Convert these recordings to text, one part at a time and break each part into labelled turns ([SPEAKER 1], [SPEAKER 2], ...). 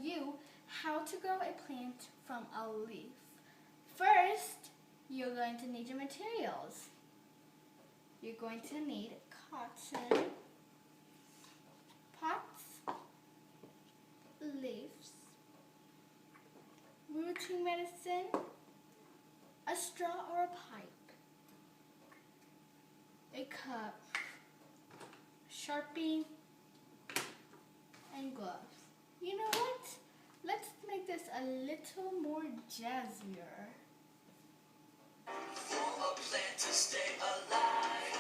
[SPEAKER 1] you how to grow a plant from a leaf. First, you're going to need your materials. You're going to need cotton, pots, leaves, rooting medicine, a straw or a pipe, a cup, Sharpie, and gloves. You know what? Let's make this a little more jazzier.
[SPEAKER 2] For a plant to stay alive,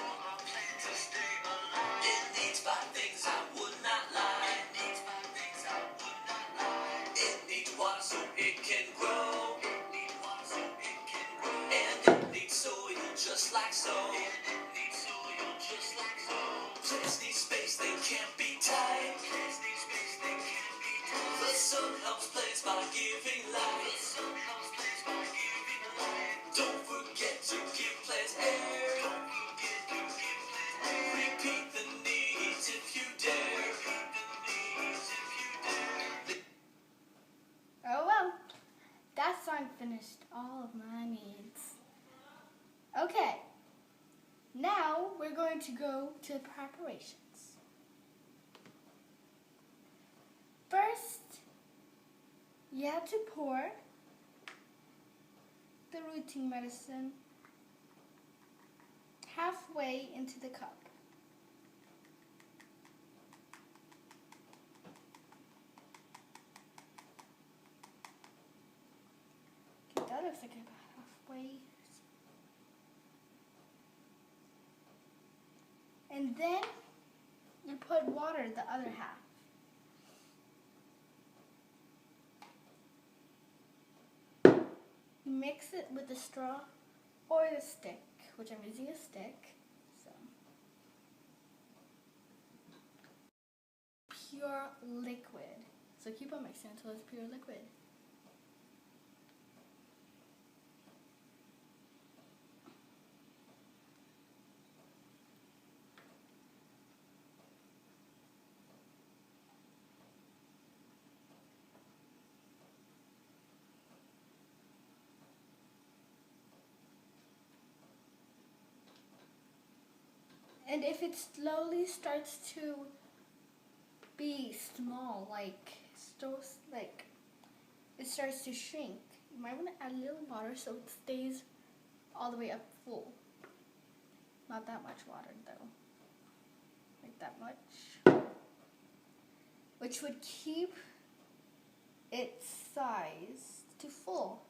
[SPEAKER 2] it needs 5 things I would not lie. It needs water so it can grow, and it needs soil just like so. Plants need space, they can't be tied. The sun helps plants by giving life. Don't forget to give plants air. Repeat the needs if you dare.
[SPEAKER 1] Oh well, that song finished all of my needs. Okay, now we're going to go to the preparations. First, you have to pour the rooting medicine halfway into the cup. Okay, that looks like about halfway. And then you put water the other half. You mix it with the straw or the stick, which I'm using a stick. So pure liquid. So keep on mixing until it's pure liquid. And if it slowly starts to be small, like it starts to shrink, you might want to add a little water so it stays all the way up full. Not that much water though, like that much, which would keep its size to full.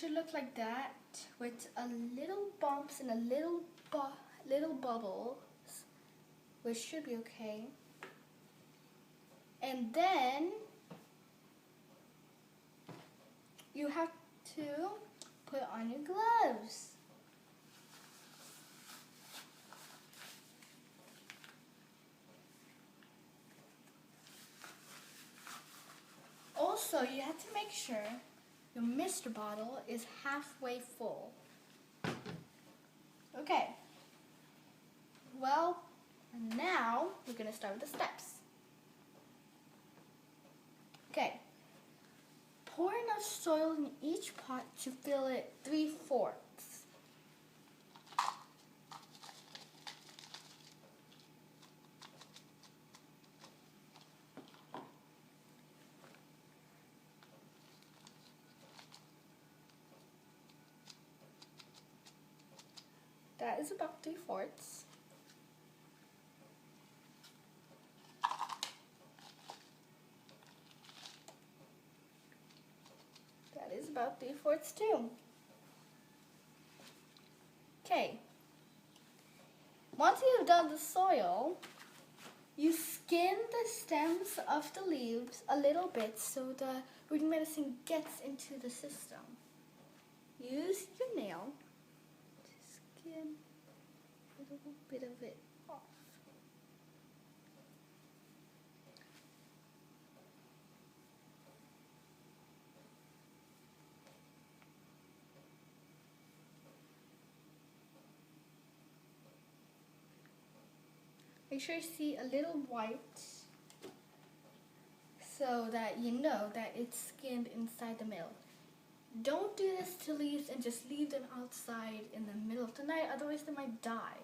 [SPEAKER 1] Should look like that with a little bumps and a little bubbles, which should be okay. And then you have to put on your gloves. Also, you have to make sure your mister bottle is halfway full. Okay. Well, now we're going to start with the steps. Okay. Pour enough soil in each pot to fill it 3/4. That is about 3/4. That is about 3/4 too. Okay. Once you've done the soil, you skin the stems of the leaves a little bit so the rooting medicine gets into the system. Use your nail to skin a little bit of it off. make sure you see a little white so that you know that it's skinned inside the middle. Don't do this to leaves and just leave them outside in the middle of the night, otherwise they might die.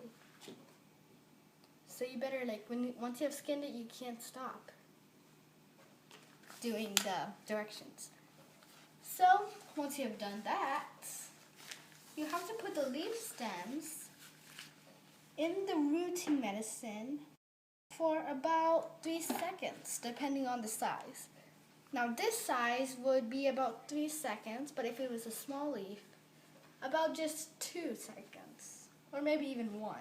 [SPEAKER 1] So you better, like, once you have skinned it, you can't stop doing the directions. So once you have done that, you have to put the leaf stems in the rooting medicine for about 3 seconds, depending on the size. Now this size would be about 3 seconds, but if it was a small leaf, about just 2 seconds, or maybe even 1.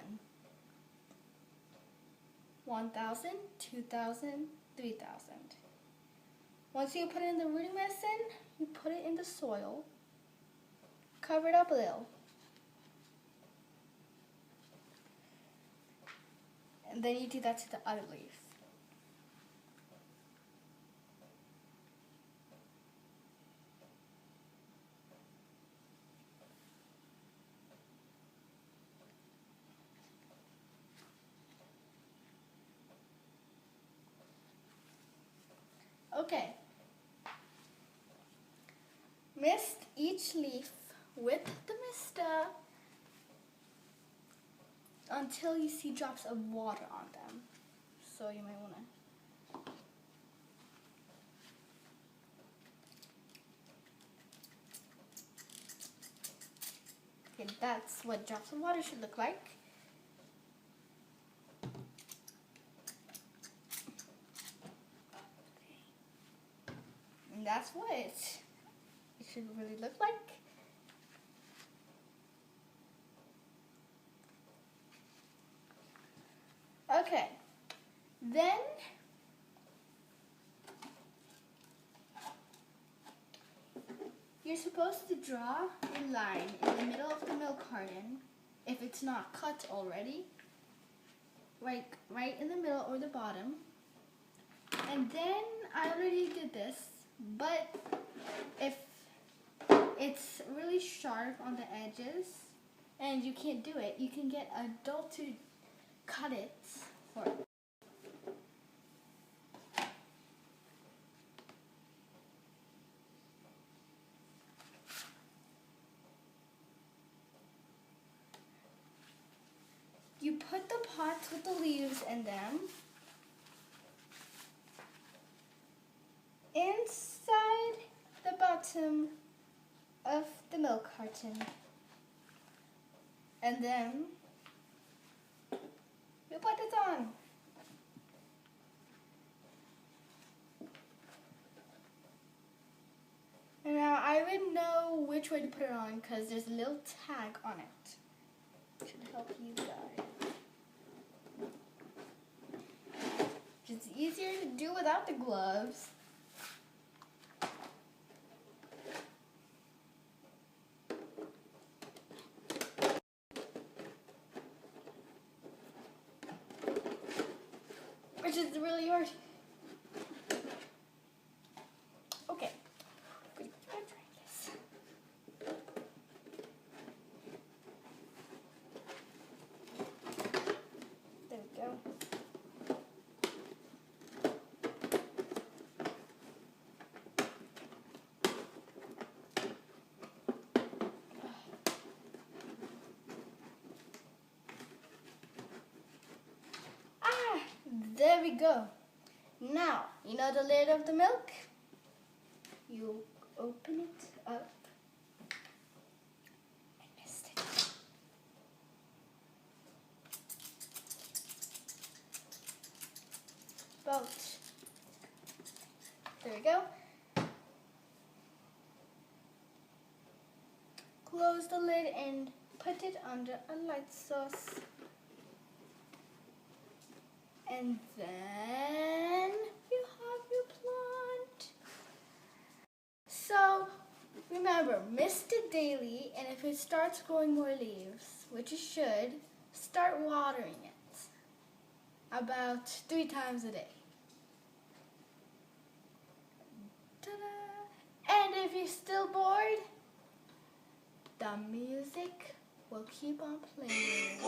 [SPEAKER 1] 1,000, 2,000, 3,000. Once you put it in the rooting medicine, you put it in the soil, cover it up a little. And then you do that to the other leaf. Okay. Mist each leaf with the mister until you see drops of water on them. So you might want to. Okay, that's what drops of water should look like. And that's what it should really look like. Okay, then you're supposed to draw a line in the middle of the milk carton, if it's not cut already, right in the middle or the bottom. And then I already did this, but if it's really sharp on the edges and you can't do it, you can get an adult to cut it for you. You put the pots with the leaves in them inside the bottom of the milk carton, and then you put it on. And now I would know which way to put it on because there's a little tag on it. Should help you guys. It's easier to do without the gloves. Which is really hard. Okay. I'm gonna try this. There we go. There we go. Now, you know the lid of the milk? You open it up. I missed it. About. There we go. Close the lid and put it under a light sauce. And then you have your plant. So remember, mist it daily, and if it starts growing more leaves, which it should, start watering it about 3 times a day. Ta-da! And if you're still bored, the music will keep on playing.